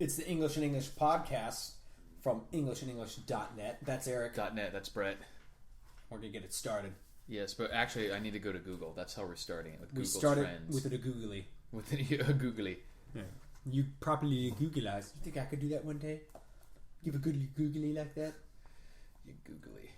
It's the English and English podcast from englishandenglish.net. That's Eric. .net, that's Brett. We're going to get it started. Yes, but actually I need to go to Google. That's how we're starting it, with Google started Trends. with a googly. With a googly. Yeah. You properly Googleize. You think I could do that one day? Give a googly like that? You googly.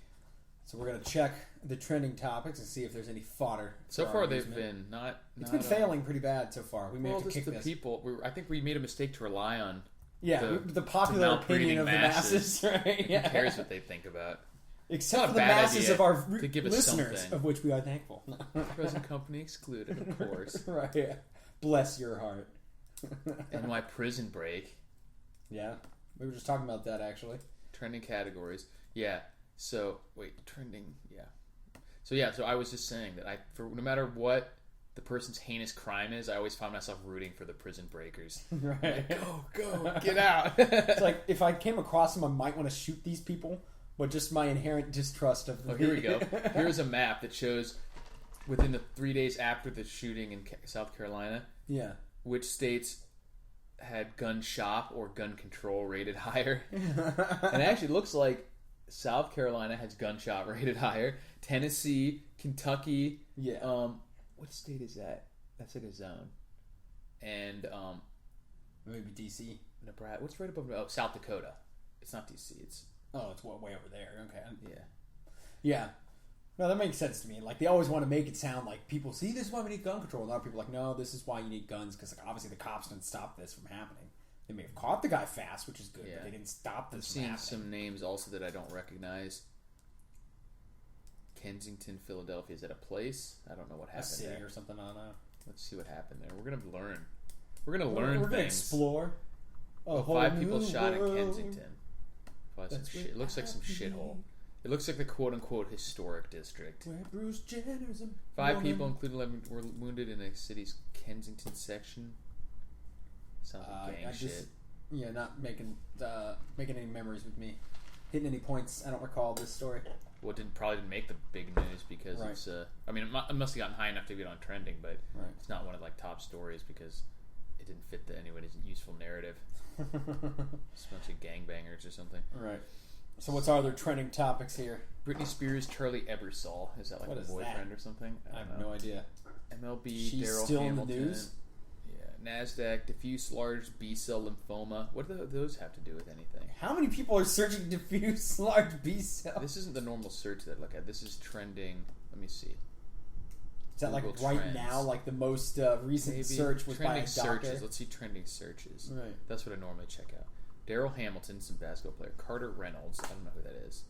So we're going to check the trending topics and see if there's any fodder. So far they've been not It's been failing pretty bad so far. We may have to kick this. People. I think we made a mistake to rely on. Yeah, the popular opinion of the masses, right? Yeah. Who cares what they think about? Except for the masses of our listeners, something. Of which we are thankful. Present company excluded, of course. Right, yeah. Bless your heart. And my prison break. Yeah, we were just talking about that, actually. Trending categories. Yeah, so, trending, yeah. So I was just saying that no matter what the person's heinous crime is, I always find myself rooting for the prison breakers. Right. Like, go, get out. It's like, if I came across them, I might want to shoot these people, but just my inherent distrust of them. Oh, here we go. Here's a map that shows within the 3 days after the shooting in South Carolina, yeah, which states had gun shop or gun control rated higher. And it actually looks like South Carolina has gun shop rated higher. Tennessee, Kentucky. Yeah. What state is that? That's like a zone. And maybe DC. Nebraska. What's right above? Oh, South Dakota. It's not DC. It's way over there. Okay. Yeah. Yeah. No, that makes sense to me. Like, they always want to make it sound like people see this is why we need gun control. And other people are like, no, this is why you need guns, because obviously the cops didn't stop this from happening. They may have caught the guy fast, which is good, but they didn't stop this from happening. I've seen some names also that I don't recognize. Kensington, Philadelphia. Is that a place? I don't know what happened there. A city or something. I don't know. Let's see what happened there. We're gonna learn. We're gonna learn We're things. gonna explore. 5 people shot in Kensington. It looks like some shithole. It looks like the quote-unquote historic district. Where Bruce Jenner's 5 people, including 11, were wounded in the city's Kensington section. Sounds like gang shit. Yeah, not making any memories with me. Hitting any points. I don't recall this story. Well, it probably didn't make the big news because it's. I mean, it must have gotten high enough to get on trending, but it's not one of top stories because it didn't fit anybody's useful narrative. Just a bunch of gangbangers or something. Right. So what's our other trending topics here? Britney Spears, Charlie Ebersol. Is that like a boyfriend or something? I have no idea. MLB, She's Daryl still Hamilton. in the news? Yeah. NASDAQ, diffuse large B-cell lymphoma. What do those have to do with anything? How many people are searching diffuse large B-cell? This isn't the normal search that I look at. This is trending. Let me see. Is that Google right trends. now? Like the most recent search was by a doctor? Searches. Let's see trending searches. Right. That's what I normally check out. Daryl Hamilton, some basketball player. Carter Reynolds. I don't know who that is.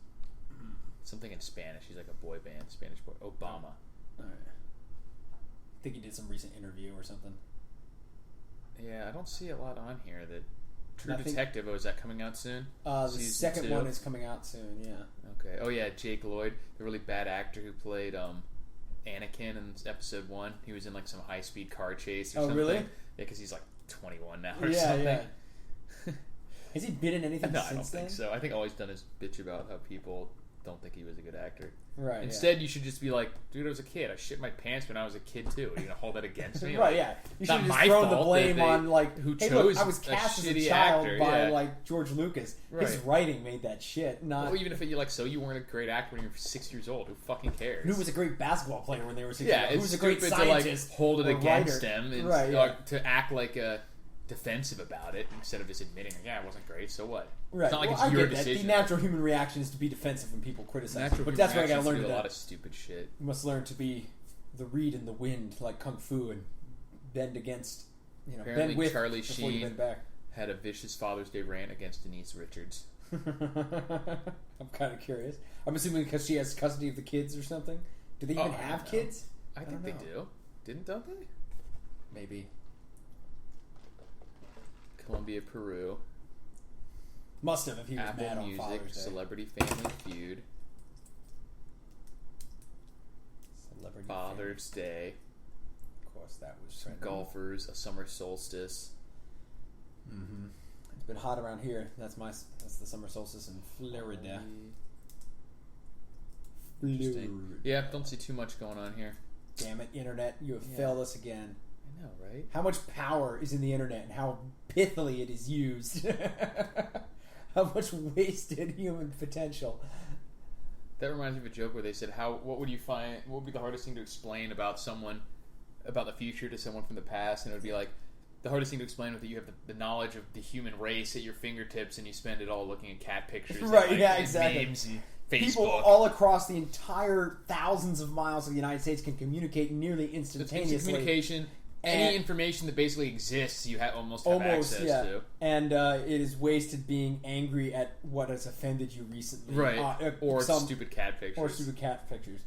Something in Spanish. He's like a boy band. Spanish boy. Obama. All right. I think he did some recent interview or something. Yeah, I don't see a lot on here. That True Detective. Is that coming out soon? The second one is coming out soon. Yeah. Okay. Oh yeah, Jake Lloyd, the really bad actor who played Anakin in episode 1. He was in like some high speed car chase or something. Oh really? Yeah, because he's like 21 now or something. Yeah. Has he been in anything since then? I don't think so. I think all he's done is bitch about how people don't think he was a good actor. Right. Instead, you should just be like, dude, I was a kid. I shit my pants when I was a kid too. Are you gonna hold that against me? Right. Yeah. You should have just thrown the blame on who hey, chose. Look, I was cast as a child by George Lucas. Right. His writing made that shit. Not. Well, even if you you weren't a great actor when you were 6 years old. Who fucking cares? Who was a great basketball player when they were 6 years old? Who was a great scientist? To hold it against writer. him, and, right? To act like a defensive about it instead of just admitting, it wasn't great. So what? Right. It's not like it's your decision. The natural human reaction is to be defensive when people criticize. But that's why I gotta learn to do a lot of stupid shit. You must learn to be the reed in the wind, like kung fu, and bend against. Apparently bend with Charlie before you Sheen bend back. had a vicious Father's Day rant against Denise Richards. I'm kind of curious. I'm assuming because she has custody of the kids or something. Do they even have kids? I think they do. Don't they? Maybe. Colombia, Peru. Must have if he was Apple mad on Music, Father's Day. Celebrity Family Feud. Father's Day. Of course, that was some golfers, a summer solstice. Mm-hmm. It's been hot around here. That's the summer solstice in Florida. Interesting. Yeah, don't see too much going on here. Damn it, internet! You have failed us again. I know, right? How much power is in the internet and how pithily it is used. How much wasted human potential. That reminds me of a joke where they said, what would be the hardest thing to explain about the future to someone from the past? And it would be like, the hardest thing to explain with that you have the knowledge of the human race at your fingertips and you spend it all looking at cat pictures. Right, and, yeah, exactly. Memes and Facebook. People all across the entire thousands of miles of the United States can communicate nearly instantaneously. It's communication. Any information that basically exists, you almost have access to. And it is wasted being angry at what has offended you recently. Right. Or stupid cat pictures. Or stupid cat pictures.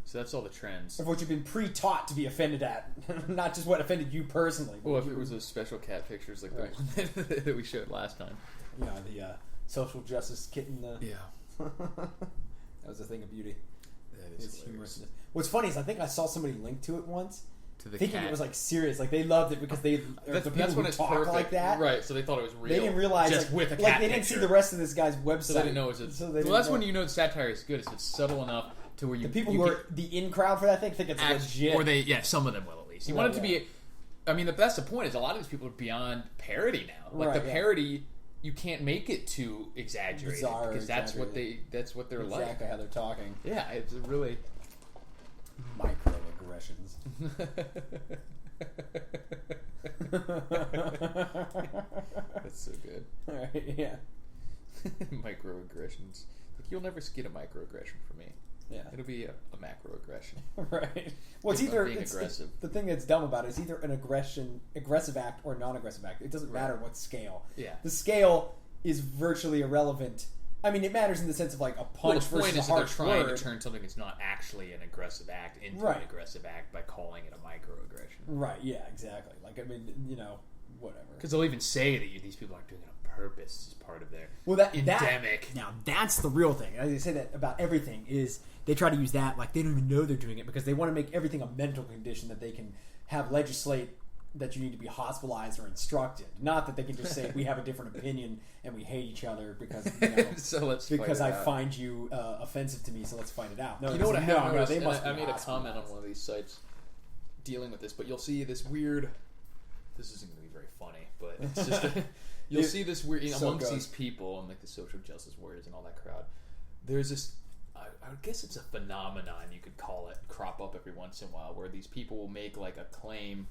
So that's all the trends. Of what you've been pre-taught to be offended at. Not just what offended you personally. Well, if it was those special cat pictures like the one that we showed last time. Yeah, the social justice kitten. Yeah. That was a thing of beauty. That is humorous. What's funny is I think I saw somebody link to it once. Thinking cat. It was like serious, like they loved it because the people who talk perfect. Like that, right? So they thought it was real. They didn't realize just like, with a cat like they didn't see the rest of this guy's website, so they didn't know it was. That's when you know the satire is good. Is it's subtle enough to where the people who are the in crowd for that think it's legit, or some of them will at least. You want it to be. I mean, that's the point. Is a lot of these people are beyond parody now. Like the parody, you can't make it too exaggerated because that's what they're like. Exactly how they're talking. Yeah, it's really microaggressions. That's so good. All right, yeah. Microaggressions. Like, you'll never get a microaggression from me. Yeah, it'll be a macroaggression. Right. Well, it's either aggressive. The thing that's dumb about it is either an aggressive act or non-aggressive act. It doesn't matter what scale. Yeah. The scale is virtually irrelevant. I mean, it matters in the sense of like a punch versus a harsh word. The point is that they're trying to turn something that's not actually an aggressive act into an aggressive act by calling it a microaggression. Right, yeah, exactly. Like, I mean, whatever. Because they'll even say that these people aren't doing it on purpose as part of their endemic. Now, that's the real thing. They say that about everything is they try to use that like they don't even know they're doing it because they want to make everything a mental condition that they can have legislate that you need to be hospitalized or instructed. Not that they can just say we have a different opinion and we hate each other because because I find you offensive to me, so let's fight it out. No, you know what I have noticed? I made a comment on one of these sites dealing with this, but you'll see this weird. This isn't going to be very funny, but it's just you'll see this weird amongst these people and like the social justice warriors and all that crowd. There's this. I guess it's a phenomenon you could call it. Crop up every once in a while where these people will make like a claim.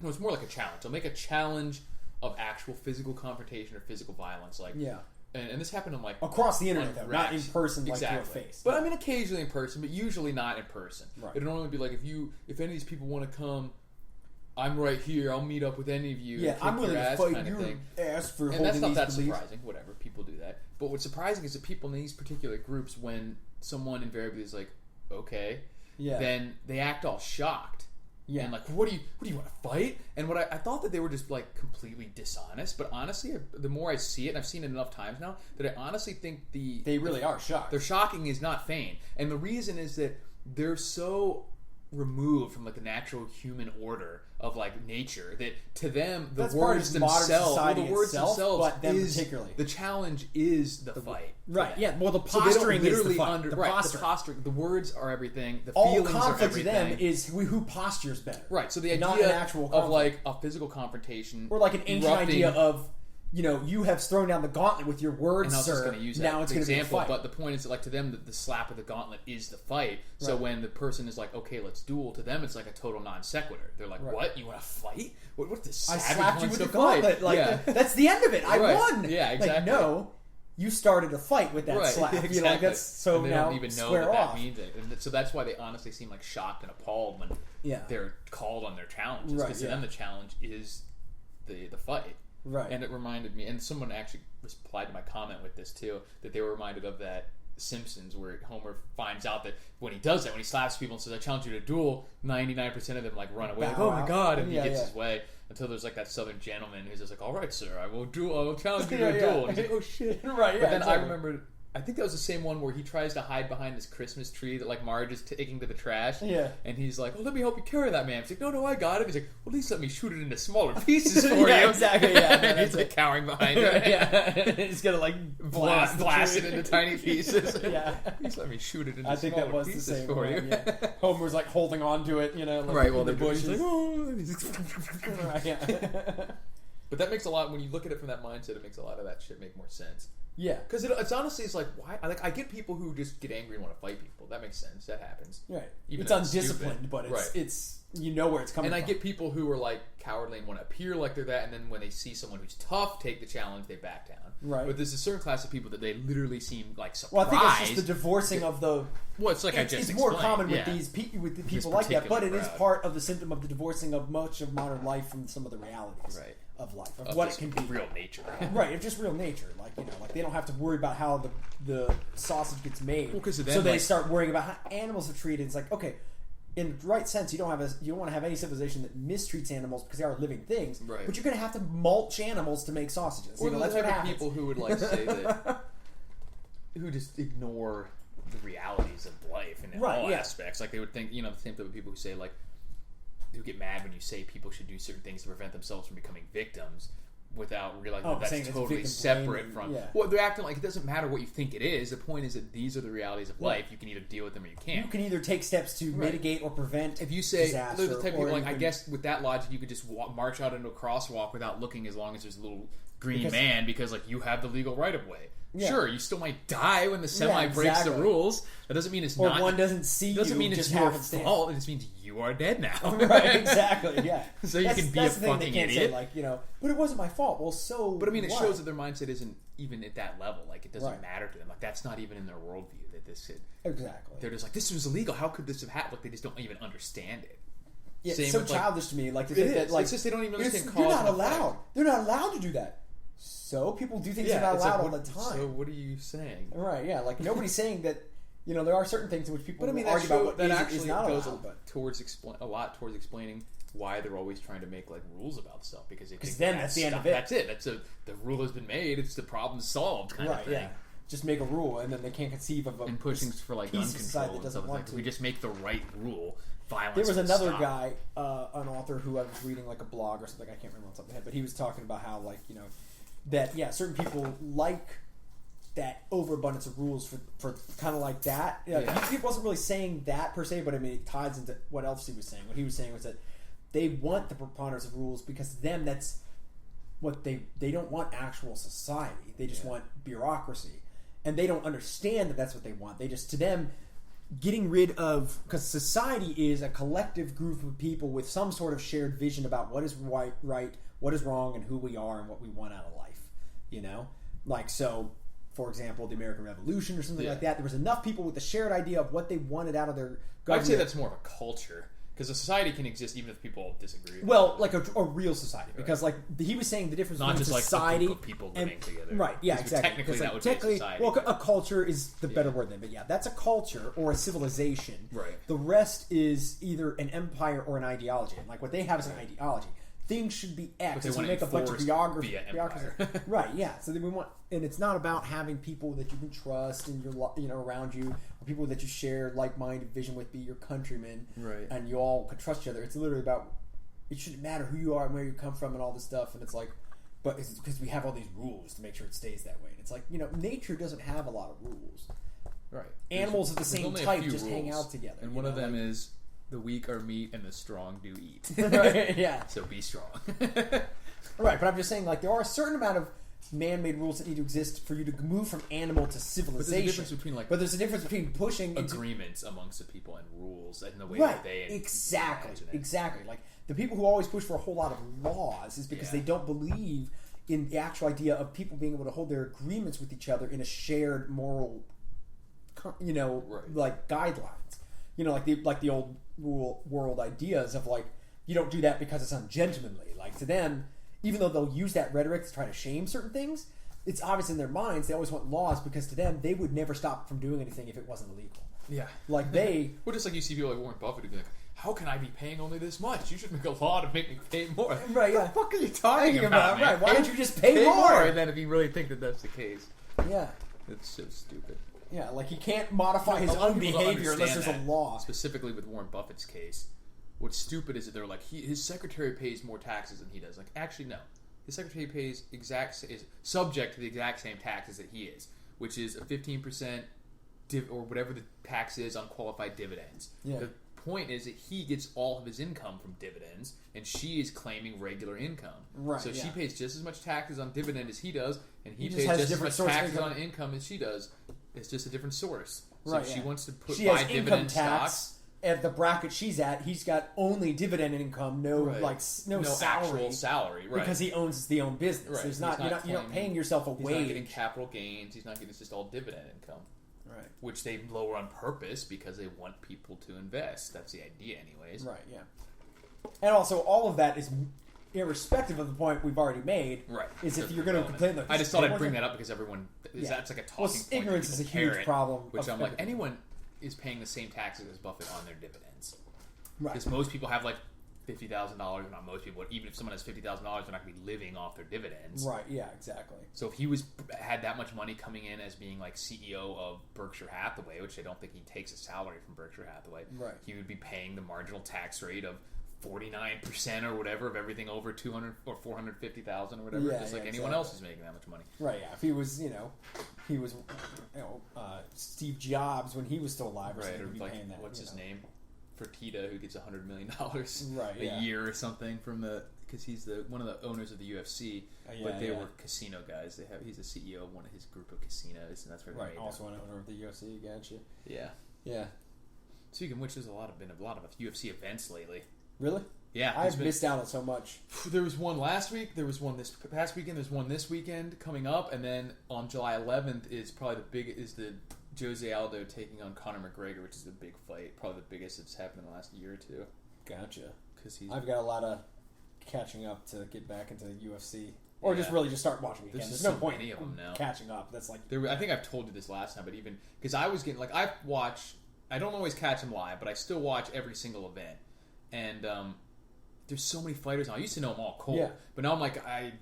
No, it's more like a challenge. They'll make a challenge of actual physical confrontation or physical violence. Like, yeah. And this happened on like across the internet, though, not in person, like to a face. But I mean, occasionally in person, but usually not in person. Right. It'll only be like if any of these people want to come, I'm right here. I'll meet up with any of you. Yeah, I'm willing to fight kind of your ass for and holding that's not these that beliefs. surprising. Whatever, people do that. But what's surprising is that people in these particular groups, when someone invariably is like, okay, then they act all shocked. Yeah. And like, what do you want to fight? And what I thought that they were just like completely dishonest, but honestly, the more I see it, and I've seen it enough times now, that I honestly think they really are shocked. Their shocking is not feigned, and the reason is that they're so removed from like the natural human order of like nature that to them the words themselves, but them particularly, the challenge is the fight. Right. Yeah. Well, the posturing is the fight. The posturing. The words are everything. The all feelings conflict are everything. To them is who postures better. Right. So the idea not an actual of like a physical confrontation, or like an ancient idea of. You have thrown down the gauntlet with your words, and I was just going to use that now it's going to be a fight. But the point is that, like, to them, the slap of the gauntlet is the fight. So when the person is like, okay, let's duel, to them, it's like a total non sequitur. They're like, what? You want to fight? What this I slapped you with the gauntlet. Like, that's the end of it. I won. Yeah, exactly. Like, no, you started a fight with that slap. Exactly. Like, that's so they now don't even know that means it. And so that's why they honestly seem like shocked and appalled when they're called on their challenges. Because to them, the challenge is the fight. Right. And it reminded me, and someone actually replied to my comment with this too, that they were reminded of that Simpsons where Homer finds out that when he does that, when he slaps people and says, I challenge you to a duel, 99% of them like run away, like, oh my god, and he gets his way, until there's like that southern gentleman who's just like, alright sir, I will challenge you to a duel. And he's like, oh shit. Right, but then I remember I think that was the same one where he tries to hide behind this Christmas tree that like Marge is taking to the trash. Yeah. And he's like, "Well, let me help you carry that, man." He's like, "No, I got it." He's like, "Well, at least let me shoot it into smaller pieces for yeah, you." Exactly. Yeah. And he's like cowering behind it. Yeah. He's gonna like blast it into tiny pieces. Yeah. Please let me shoot it into I think smaller that was pieces the same for one. you. Yeah. Homer's like holding on to it, like, right. Well, the bushes. bushes. Like, oh. Right, yeah. But that makes a lot. When you look at it from that mindset, it makes a lot of that shit make more sense. Yeah, because it's honestly, it's like, why? Like, I get people who just get angry and want to fight people. That makes sense. That happens. Right. Even it's undisciplined, but it's you know where it's coming from. And I get people who are like cowardly and want to appear like they're that, and then when they see someone who's tough take the challenge, they back down. Right. But there's a certain class of people that they literally seem like surprised. Well, I think it's just the divorcing of the. Well, it's like it's more common with these with the people like that, but it is part of the symptom of the divorcing of much of modern life from some of the realities of life, of what it can be. Real nature. Right, of just real nature. Like, like they don't have to worry about how the sausage gets made. Well, so they start worrying about how animals are treated. It's like, okay, in the right sense, you don't want to have any civilization that mistreats animals because they are living things. Right. But you're going to have to mulch animals to make sausages. Or that's what happens. People who would like say that who just ignore the realities of life in all aspects. Like they would think, the same thing with people who say like, who get mad when you say people should do certain things to prevent themselves from becoming victims, without realizing that that's totally separate from. Yeah. Well, they're acting like it doesn't matter what you think it is. The point is that these are the realities of life. You can either deal with them or you can't. You can either take steps to mitigate or prevent. If you say disaster, the type of people, like, I guess with that logic, you could just march out into a crosswalk without looking, as long as there's a little green man, because like you have the legal right of way. Yeah. Sure, you still might die when the semi breaks the rules. That doesn't mean it's not. Or one doesn't see you. Doesn't mean it's your fault. It just means you are dead now. Right? Exactly. Yeah. So you can be a fucking idiot. Say, like, but it wasn't my fault. Well, so. But I mean, it shows that their mindset isn't even at that level. Like, it doesn't matter to them. Like, that's not even in their worldview. That this shit. Exactly. They're just like, this was illegal. How could this have happened? Like, they just don't even understand it. Yeah, it's so childish to me. Like, to think that, like, it's just they don't even understand. You're not allowed. They're not allowed to do that. So people do things they're not allowed all the time. So what are you saying? Right, yeah. Like, nobody's saying that, there are certain things in which people argue about what that is not goes allowed. towards explaining why they're always trying to make like rules about stuff, because then that's the end of it. That's it. The rule has been made. It's the problem solved kind of thing. Yeah. Just make a rule, and then they can't conceive of and pushing for like gun control and stuff like that. We just make the right rule. Violence. There was another guy, an author who I was reading like a blog or something. I can't remember what's up ahead, but he was talking about how that certain people like that overabundance of rules for kind of like that. He wasn't really saying that per se, but I mean it ties into what else he was saying. What he was saying was that they want the preponderance of rules because to them that's what they don't want actual society. They just want bureaucracy, and they don't understand that that's what they want. They just, to them, getting rid of, because society is a collective group of people with some sort of shared vision about what is right, what is wrong, and who we are and what we want out of life. Like, so, for example, the American Revolution or something like that, there was enough people with a shared idea of what they wanted out of their government. I'd say that's more of a culture, because a society can exist even if people disagree. Well, like a real society, because like he was saying the difference between society, like a group of people living together. Right, yeah, exactly. Technically, that would be a society. Well, a culture is the better word then, but yeah, that's a culture or a civilization. Right. The rest is either an empire or an ideology. And like what they have is an ideology. Things should be X. But they make a bunch of bureaucracy. Right, yeah. So then we want, and it's not about having people that you can trust and around you, or people that you share like-minded vision with, be your countrymen, right? And you all can trust each other. It's literally about, it shouldn't matter who you are and where you come from and all this stuff. And it's like, but it's because we have all these rules to make sure it stays that way. And it's like, nature doesn't have a lot of rules. Right. Animals of the same type just hang out together. And one of them is, the weak are meat and the strong do eat. Right, yeah. So be strong. Right, but I'm just saying, like, there are a certain amount of man-made rules that need to exist for you to move from animal to civilization. But there's a difference between pushing agreements amongst the people and rules and the way that they exactly. Like, the people who always push for a whole lot of laws is because they don't believe in the actual idea of people being able to hold their agreements with each other in a shared moral, like guidelines. Like the old world ideas of like, you don't do that because it's ungentlemanly. Like, to them, even though they'll use that rhetoric to try to shame certain things, it's obvious in their minds they always want laws because to them they would never stop from doing anything if it wasn't illegal. Yeah, like they. Well, just like you see people like Warren Buffett who be like, "How can I be paying only this much? You should make a law to make me pay more." Right? Yeah. What the fuck are you talking about? Right? Why don't you just pay more? And then if you really think that that's the case, yeah. It's so stupid. Yeah, like he can't modify his own behavior unless there's a law. Specifically with Warren Buffett's case, what's stupid is that they're like his secretary pays more taxes than he does. Like, actually, no, his secretary pays is subject to the exact same taxes that he is, which is a 15% or whatever the tax is on qualified dividends. Yeah. The point is that he gets all of his income from dividends, and she is claiming regular income. Right. So she pays just as much taxes on dividend as he does, and he pays just just as much taxes on income as she does. It's just a different source. So right, if she wants to she buy has dividend income stocks. tax at the bracket she's at. He's got only dividend income, no actual salary, right? Because he owns the own business. Right. There's you're not paying yourself a wage. He's not getting capital gains. He's not getting. It's just all dividend income, right? Which they lower on purpose because they want people to invest. That's the idea, anyways. Right. Yeah. And also, all of that is irrespective of the point we've already made. Right. Is if you're going to complain. I just thought I'd bring that up because everyone. That's like a talking point. Ignorance is a huge problem. Which I'm like, anyone is paying the same taxes as Buffett on their dividends. Right. Because most people have like $50,000, not most people, even if someone has $50,000, they're not going to be living off their dividends. Right, yeah, exactly. So if he had that much money coming in as being like CEO of Berkshire Hathaway, which I don't think he takes a salary from Berkshire Hathaway, right. He would be paying the marginal tax rate of 49% or whatever of everything over 200 or 450,000 or whatever, just like anyone else is making that much money. Right, yeah. If he was, Steve Jobs when he was still alive, or right? Or be like, paying that, what's his name? Fertitta, who gets $100 million a year or something from because he's one of the owners of the UFC, but they were casino guys. He's the CEO of one of his group of casinos, and that's where they made also an owner of the UFC. Gotcha. Yeah. Speaking of which, there's been a lot of UFC events lately. Really? Yeah, I've missed out on so much. There was one last week. There was one this past weekend. There's one this weekend coming up, and then on July 11th is probably the Jose Aldo taking on Conor McGregor, which is a big fight, probably the biggest that's happened in the last year or two. Gotcha. Because I've got a lot of catching up to get back into the UFC, or just start watching again. There's no point of them now. Catching up. That's like I think I've told you this last time, but even because I was getting I don't always catch them live, but I still watch every single event, and there's so many fighters now. I used to know them all cold, but now I'm like I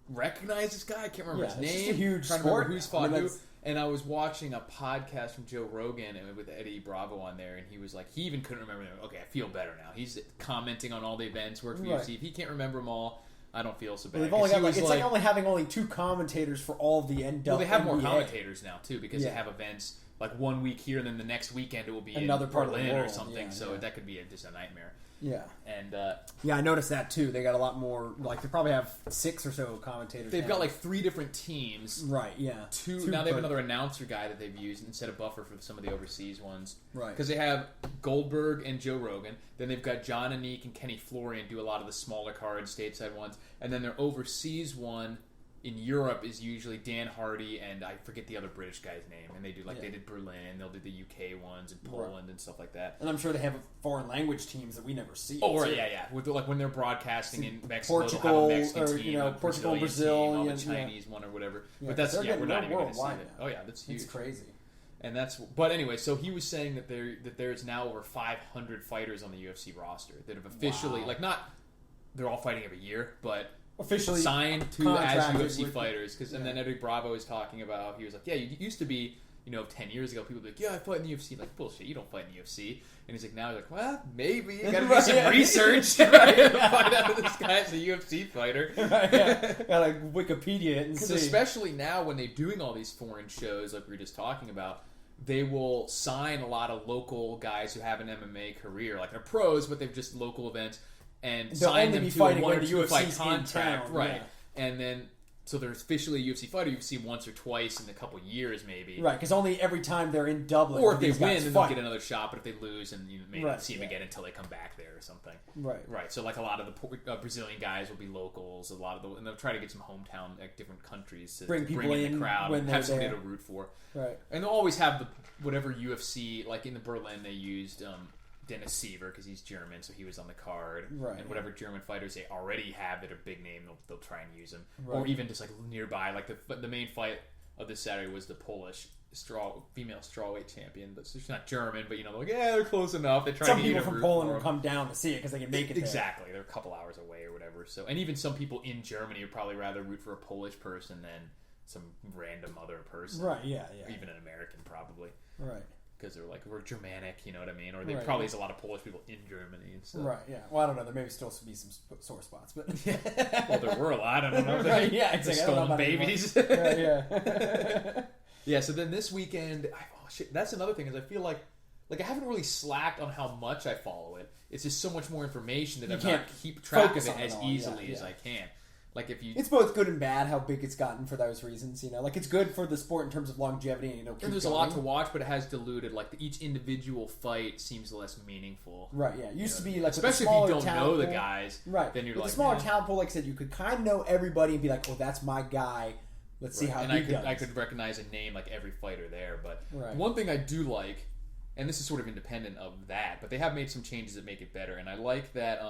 recognize this guy. I can't remember his name. It's just a huge trying to sport. Remember who's fought who. And I was watching a podcast from Joe Rogan and with Eddie Bravo on there, and he was like, he even couldn't remember them. Okay, I feel better now. He's commenting on all the events, worked for UFC. If he can't remember them all, I don't feel so bad. They've only got it's like only having 2 commentators for all of the NWA. Well, they have more commentators now too because they have events like one week here, and then the next weekend it will be another in part Berlin of the world. or something. So that could be just a nightmare. Yeah, and I noticed that too. They got a lot more. Like they probably have 6 or so commentators. They've got 3 different teams. Right. Yeah. Two now they have another announcer guy that they've used instead of Buffer for some of the overseas ones. Right. Because they have Goldberg and Joe Rogan. Then they've got John Anik and Kenny Florian do a lot of the smaller card stateside ones. And then their overseas one in Europe is usually Dan Hardy and I forget the other British guy's name, and they do they did Berlin, they'll do the UK ones and Poland and stuff like that. And I'm sure they have foreign language teams that we never see. Oh, right, yeah. With when they're broadcasting in Mexico, Portugal, they'll have a Mexican team, Portugal, Brazil, team, the Chinese one or whatever. Yeah, but that's we're not even going to see that. it. Oh yeah, that's huge. It's crazy. And but anyway, so he was saying that there's now over 500 fighters on the UFC roster that have officially they're all fighting every year, but officially signed as UFC fighters. And then Eddie Bravo is talking about, he was like, yeah, you used to be, 10 years ago, people would be like, yeah, I fight in the UFC. Like, bullshit, you don't fight in the UFC. And he's like, now he's like, well, maybe. You gotta do some research to find out if this guy's a UFC fighter. Gotta Wikipedia it and see. Especially now when they're doing all these foreign shows like we were just talking about, they will sign a lot of local guys who have an MMA career. Like they're pros, but they've just local events. And they'll sign them to a 1 or 2 fight contract, right? Yeah. And then, so they're officially a UFC fighter. You see once or twice in a couple years, maybe, right? Because only every time they're in Dublin, or if they win, then they'll get another shot. But if they lose, and you may not see them again until they come back there or something, right? So like a lot of the Brazilian guys will be locals. And they'll try to get some hometown, different countries to bring in the crowd and have somebody to root for, right? And they'll always have whatever UFC, like in the Berlin, they used. Dennis Siever because he's German, so he was on the card. Right. And whatever German fighters they already have that are big name, they'll try and use them. Right. Or even just like nearby, like the main fight of this Saturday was the Polish female strawweight champion, but she's not German. But they're like, yeah, they're close enough. They try. Some people from Poland will come down to see it because they can make it. Exactly, they're a couple hours away or whatever. So, and even some people in Germany would probably rather root for a Polish person than some random other person. Right, yeah. Even an American, probably. Right. Because they're like, we're Germanic, you know what I mean? Or there probably is a lot of Polish people in Germany and stuff. Right, yeah. Well, I don't know. There may still be some sore spots, but... Well, there were a lot. I don't know. Right, yeah, exactly. Stolen babies. Right, yeah. Yeah, so then this weekend... that's another thing, is I feel like I haven't really slacked on how much I follow it. It's just so much more information that I can't keep track of it as easily as I can. Like if you, it's both good and bad how big it's gotten for those reasons. Like it's good for the sport in terms of longevity and and there's a lot to watch, but it has diluted. Like each individual fight seems less meaningful. Right? Yeah, it used to be like especially if you don't know the guys. Right. Then you're with like a smaller talent pool. Like I said, you could kind of know everybody and be like, "Oh, that's my guy. Let's see how he does." I could recognize a name like every fighter there. But one thing I do like, and this is sort of independent of that, but they have made some changes that make it better, and I like that.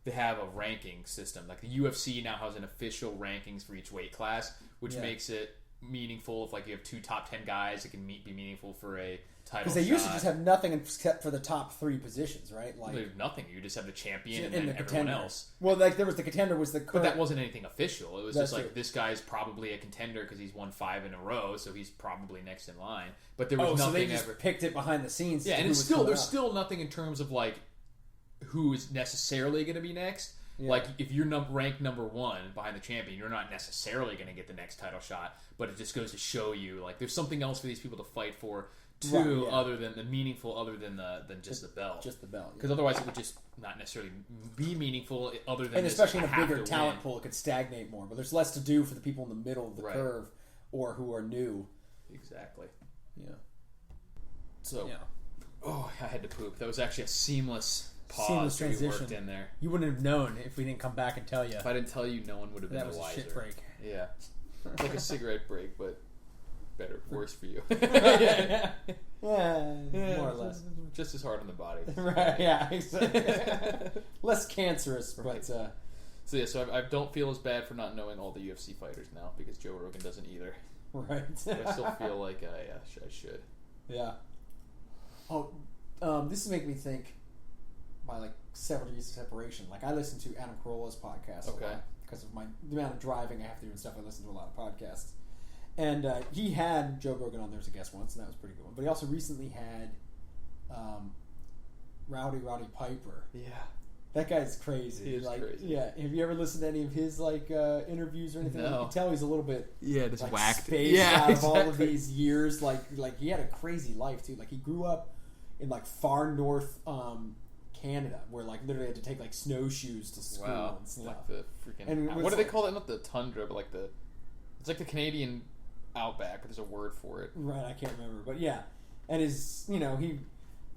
They have a ranking system. Like the UFC now has an official rankings for each weight class, which makes it meaningful. If like you have 2 top 10 guys, it can be meaningful for a title. Because they used to just have nothing except for the top 3 positions, right? Like there's nothing. You just have the champion and then the everyone else. Well, like there was the contender was the current... But that wasn't anything official. It was just like this guy's probably a contender because he's won 5 in a row, so he's probably next in line. But there was nothing. So they just picked it behind the scenes. Yeah, and it's there's still nothing in terms of like who is necessarily going to be next. Yeah. Like, if you're ranked number 1 behind the champion, you're not necessarily going to get the next title shot, but it just goes to show you, like, there's something else for these people to fight for, too, other than the meaningful, other than just the belt. Just the belt. Because otherwise it would just not necessarily be meaningful, other than and especially in a bigger talent pool, it could stagnate more. But there's less to do for the people in the middle of the curve or who are new. Exactly. Yeah. So, I had to poop. That was actually a seamless transition worked in there. You wouldn't have known if we didn't come back and tell you. If I didn't tell you, no one would have been the wiser. That was a shit break. Yeah. It's like a cigarette break, but worse for you. Yeah, more or less. Just as hard on the body. Right, yeah, exactly. Less cancerous, but... So I don't feel as bad for not knowing all the UFC fighters now, because Joe Rogan doesn't either. Right. But I still feel like I should. Yeah. Oh, this is making me think... by like several years of separation. Like I listen to Adam Carolla's podcast a lot because of the amount of driving I have to do and stuff. I listen to a lot of podcasts. And he had Joe Rogan on there as a guest once, and that was a pretty good one. But he also recently had Rowdy Piper. Yeah. That guy's crazy. He is crazy. Yeah. Have you ever listened to any of his interviews or anything? No. You can tell he's a little bit just whacked spaced out of all of these years. Like he had a crazy life too. Like he grew up in like far north Canada, where like literally had to take like snowshoes to school and stuff. Like the freaking. And what do they call that? Not the tundra, but like it's like the Canadian outback, but there's a word for it. Right, I can't remember, but yeah. And he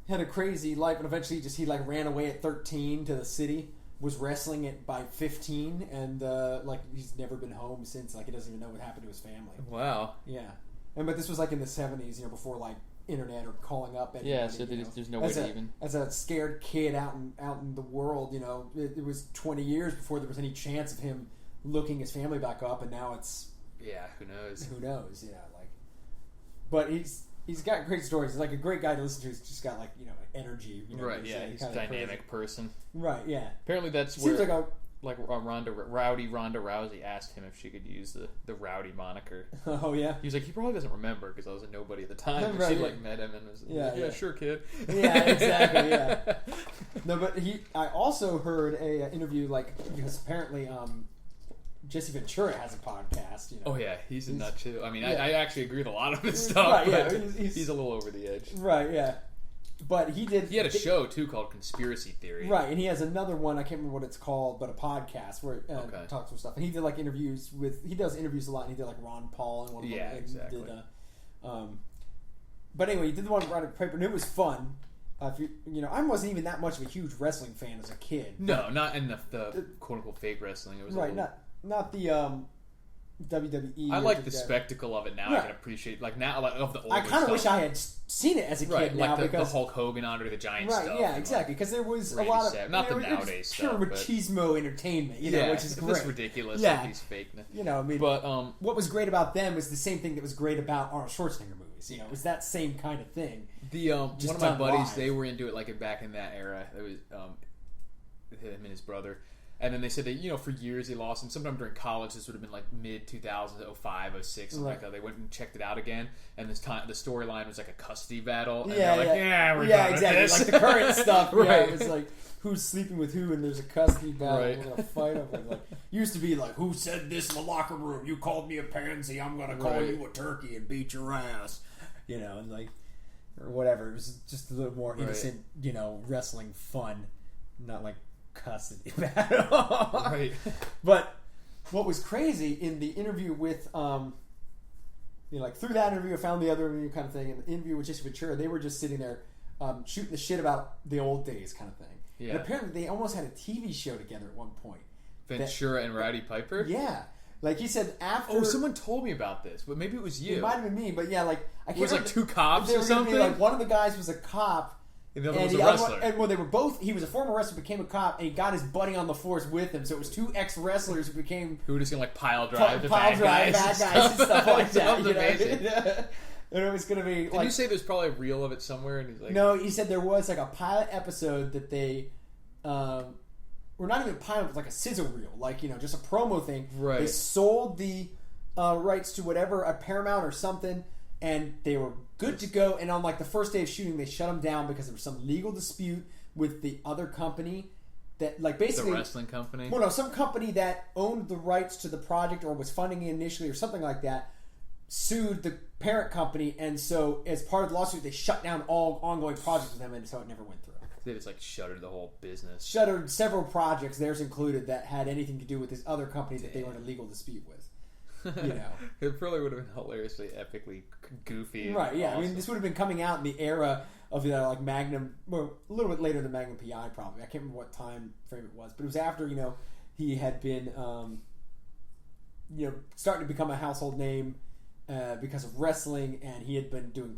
had a crazy life, and eventually he like ran away at 13 to the city. Was wrestling it by 15, and like he's never been home since. Like he doesn't even know what happened to his family. Wow. Yeah, but this was like in the 70s, before like internet or calling up anybody. Yeah, so there's no way to even... As a scared kid out in the world, it was 20 years before there was any chance of him looking his family back up, and now it's... Yeah, who knows? Who knows, yeah. But he's got great stories. He's like a great guy to listen to. He's just got like, energy. Right, yeah, he's a dynamic person. Right, yeah. Apparently that's Seems where... Ronda Rousey asked him if she could use the Rowdy moniker. Oh yeah, he was like, he probably doesn't remember because I was a nobody at the time. But she met him and was like, sure, kid. Yeah, exactly. Yeah. No, but I also heard a interview because apparently Jesse Ventura has a podcast. Oh yeah, he's a nut too. I mean, I actually agree with a lot of his stuff. Right, but yeah, he's a little over the edge. Right. Yeah. But he had a show too called Conspiracy Theory. Right, and he has another one, I can't remember what it's called, but a podcast where he talks some stuff. And he did interviews he does interviews a lot, and he did Ron Paul and one of them. Yeah, exactly. But anyway, he did the one with Rowdy Piper, and it was fun. I wasn't even that much of a huge wrestling fan as a kid. No, not in the quote unquote fake wrestling. It was not the WWE. I like the spectacle of it now. I can appreciate of the older I kind of wish I had seen it as a kid now, because the Hulk Hogan Andre the Giant stuff. Yeah, exactly. Because there was a lot of not the nowadays pure stuff, machismo entertainment, which is great. It's ridiculous. Yeah, these fake. But what was great about them was the same thing that was great about Arnold Schwarzenegger movies. It was that same kind of thing. One of my buddies, they were into it back in that era. It was him and his brother. And then they said that, for years they lost him. Sometime during college, this would have been like mid-2000s, 05, 06, something like that. They went and checked it out again. And this time, the storyline was like a custody battle. And they're like, we're done with this. Like the current stuff. Right. Yeah, it was like, who's sleeping with who, and there's a custody battle. Right. We're going to fight over it. Like, used to be like, who said this in the locker room? You called me a pansy. I'm going to call you a turkey and beat your ass. And like, or whatever. It was just a little more innocent, wrestling fun. Not like custody battle. Right. But what was crazy in the interview with like through that interview I found the other interview kind of thing, and the interview with Jesse Ventura, they were just sitting there shooting the shit about the old days kind of thing. Yeah. And apparently they almost had a TV show together at one point. Ventura and Rowdy Piper? Yeah. Like he said after... Oh, someone told me about this, but maybe it was you. It might have been me, but yeah, like... I can't it was like two cops or something? Like one of the guys was a cop... And the other was a wrestler. And well, they were both... He was a former wrestler, became a cop, and he got his buddy on the force with him. So it was two ex-wrestlers who became... Who were just going to pile drive bad guys and stuff like that. Amazing. And it was going to be... Did you say there's probably a reel of it somewhere? And he's like... No, he said there was like a pilot episode that they... Or not even a pilot, it was like a sizzle reel. Like, just a promo thing. Right. They sold the rights to whatever, a Paramount or something, and they were good to go. And on like the first day of shooting, they shut them down because there was some legal dispute with the other company that, like, basically the wrestling company. Well, no, some company that owned the rights to the project or was funding it initially or something like that sued the parent company, and so as part of the lawsuit, they shut down all ongoing projects with them, and so it never went through. They just like shuttered the whole business. Shuttered several projects, theirs included, that had anything to do with this other company that they were in a legal dispute with. It probably would have been hilariously, epically goofy. Right, yeah. Awesome. I mean, this would have been coming out in the era of like Magnum, well, a little bit later than Magnum PI, probably. I can't remember what time frame it was, but it was after, he had been, starting to become a household name because of wrestling, and he had been doing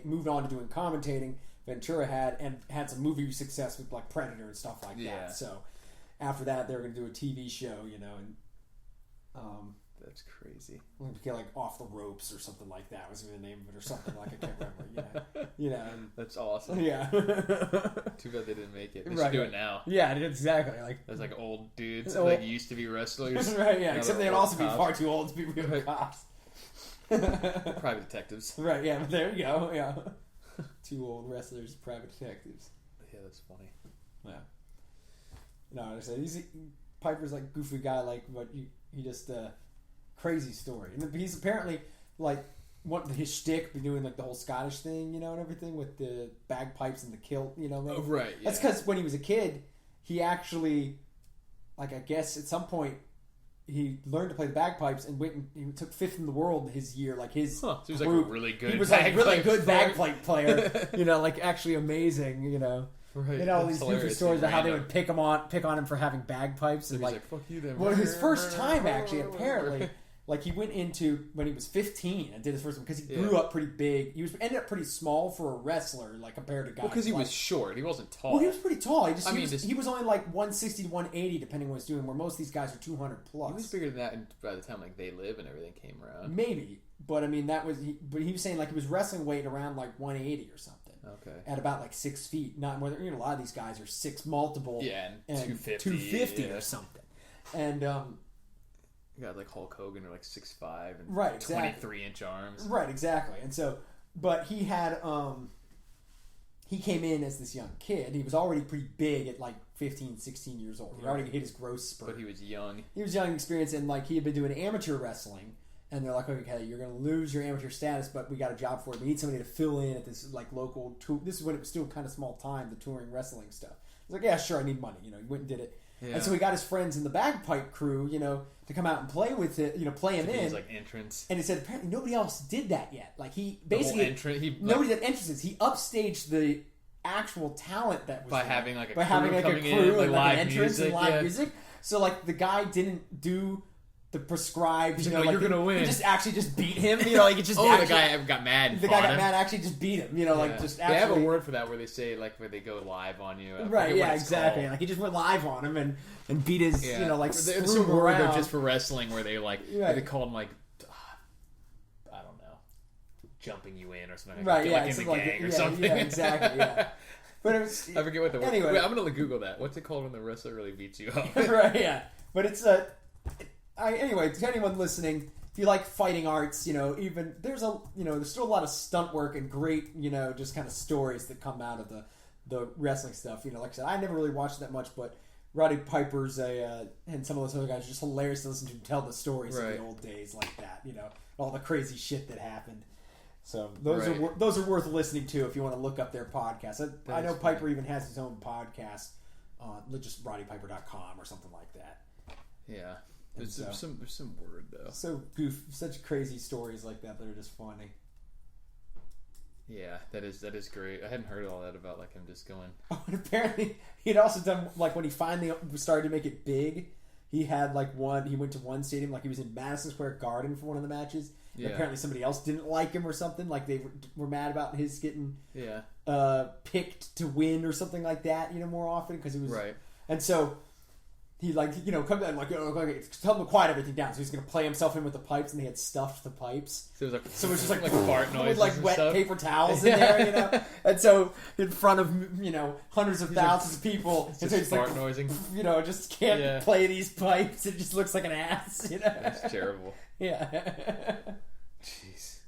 moved on to doing commentating. Ventura had some movie success with like Predator and stuff like that. So after that, they were going to do a TV show, and that's crazy. Like Off the Ropes or something like that was the name of it, or something like I can't remember. And, that's awesome. Yeah. Too bad they didn't make it. They should do it now. Yeah, exactly. Like there's like old dudes like used to be wrestlers. Right. Yeah. Except they'd also be far too old to be real cops. Private detectives. Right. Yeah. But there you go. Yeah. Two old wrestlers, private detectives. Yeah, that's funny. Yeah. No, I said Piper's like goofy guy, like, but he just crazy story, and he's apparently like his shtick, be doing like the whole Scottish thing, and everything with the bagpipes and the kilt, Oh, right. Yeah. That's because when he was a kid, he actually, like, I guess at some point, he learned to play the bagpipes and went and he took 5th in the world his year. Like his so he was like a really good. He was like a really good bagpipe player. Like actually amazing. Right. All these goofy stories about how they would pick on him for having bagpipes, and like fuck you then. Well, his first time actually, apparently, like he went into when he was 15 and did his first one because he grew up pretty big. He ended up pretty small for a wrestler, like compared to guys. Well, because he was short, he wasn't tall. Well, he was pretty tall. He was only like 160 to 180, depending on what he's doing. Where most of these guys are 200 plus. He was bigger than that, and by the time like They Live and everything came around, maybe. But I mean, but he was saying like he was wrestling weight around like 180 or something. Okay. At about like 6 feet. Not whether a lot of these guys are 6 multiple. Yeah, and 250 or something. And you got like Hulk Hogan or like 6'5" and right, exactly. 23-inch arms. Right, exactly. And so, but he had he came in as this young kid. He was already pretty big at like 15, 16 years old. He already hit his growth spurt. But he was young. He was young, experienced, and like he had been doing amateur wrestling. And they're like, okay, you're going to lose your amateur status, but we got a job for it. We need somebody to fill in at this like local tour. This is when it was still kind of small time, the touring wrestling stuff. He's like, yeah, sure, I need money. He went and did it. Yeah. And so he got his friends in the bagpipe crew, to come out and play with it, play him in. His like entrance. And he said apparently nobody else did that yet. Like he basically nobody did entrances. He upstaged the actual talent that was by there. having like a by crew having like coming a crew in, and like an entrance music, and live music. So like the guy didn't do the prescribed, you're gonna win. He just actually just beat him. Like it just. The guy got mad. The guy got mad. Actually, just beat him. Like just. Actually, they have a word for that where they say like where they go live on you. Right. Yeah. Exactly. Like he just went live on him and beat his. Like there's a word though just for wrestling where they they call him like I don't know, jumping you in or something. Right. Like in the gang or something. Yeah. Exactly. Yeah. But it was, I forget what the word. anyway. Wait, I'm gonna Google that. What's it called when the wrestler really beats you up? Right, yeah. But it's anyway, to anyone listening, if you like fighting arts, even there's still a lot of stunt work and great, just kind of stories that come out of the wrestling stuff. Like I said, I never really watched that much, but Roddy Piper's and some of those other guys are just hilarious to listen to tell the stories of the old days like that. All the crazy shit that happened. So those are worth listening to if you want to look up their podcast. I know Piper even has his own podcast on just roddypiper.com or something like that. Yeah. There's some word though. So such crazy stories like that are just funny. Yeah, that is great. I hadn't heard all that about like him just going. Oh, and apparently he'd also done like when he finally started to make it big. He had he went to one stadium, like he was in Madison Square Garden for one of the matches. Yeah. And apparently somebody else didn't like him or something. Like they were mad about his getting picked to win or something like that. More often because he was right. And so he come down tell him to quiet everything down. So he's going to play himself in with the pipes, and they had stuffed the pipes. So it was just like fart noises, with wet stuff. paper towels in there, And so in front of hundreds of thousands of people, it's just fart noising. Just can't play these pipes. It just looks like an ass. That's terrible. Yeah. Jeez.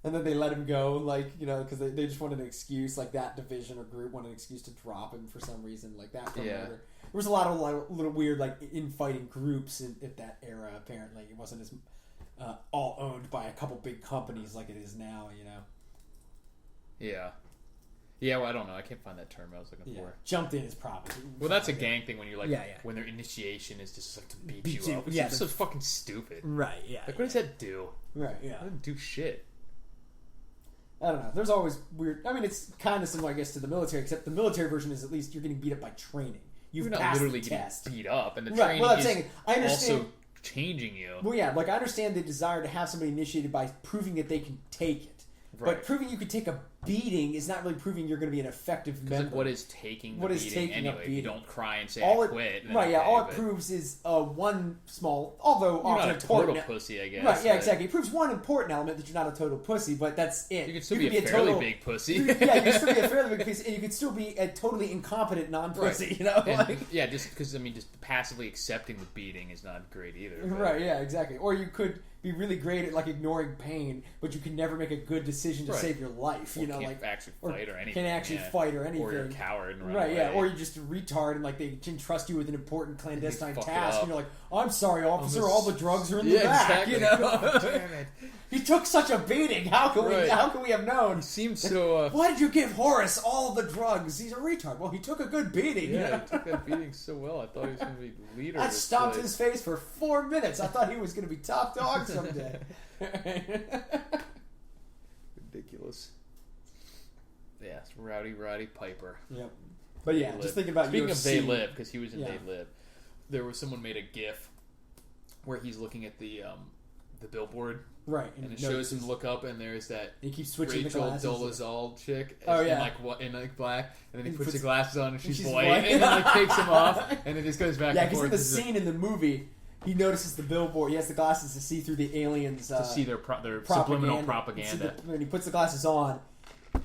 And then they let him go, because they just wanted an excuse, like that division or group wanted an excuse to drop him for some reason, like that promoter. There was a lot of little weird, infighting groups at that era, apparently. It wasn't as all owned by a couple big companies like it is now, Yeah. Yeah, well, I don't know. I can't find that term I was looking for. Jumped in is probably. Well, that's a gang thing when you're when their initiation is just to beat you up. It's so fucking stupid. Right, yeah. What does that do? Right, yeah. It doesn't do shit. I don't know. There's always weird. I mean, it's kind of similar, I guess, to the military, except the military version is at least you're getting beat up by training. You're not literally getting beat up, and the training is I understand, also changing you. Well, yeah, I understand the desire to have somebody initiated by proving that they can take it. Right. But proving you could take a beating is not really proving you're going to be an effective member. What is taking the beating anyway? You don't cry and say I quit. All it proves is one small, although you're often not a total pussy, I guess. Right, yeah, exactly. It proves one important element that you're not a total pussy, but that's it. You could still be a fairly big pussy. You could still be a fairly big pussy, and you could still be a totally incompetent non-pussy, And, just because, just passively accepting the beating is not great either. But. Right, yeah, exactly. Or you could be really great at ignoring pain, but you can never make a good decision to save your life. Can't actually fight or anything. Can't actually fight or anything. Or you're a coward and run right? away. Yeah. Or you're just a retard and they can trust you with an important clandestine task, and you're like, "I'm sorry, officer, all the drugs are in the back." Exactly. God damn it. He took such a beating. How can we have known? He seems so. Why did you give Horace all the drugs? He's a retard. Well, he took a good beating. Yeah, he took that beating so well. I thought he was going to be the leader. I stomped his face for 4 minutes. I thought he was going to be top dog someday. Ridiculous. Yeah, it's Roddy Piper. Yep. But yeah, just thinking about Speaking UFC. of They Live, because he was in They Live, there was someone made a GIF where he's looking at the billboard. Right. And it shows him look up, and there's that he keeps switching Rachel the glasses. Dolezal chick in black, and then he puts the glasses on and she's white, and then takes them off, and it just goes back and forth. Yeah, because in the scene in the movie, he notices the billboard. He has the glasses to see through the aliens. To see their subliminal propaganda. And he puts the glasses on,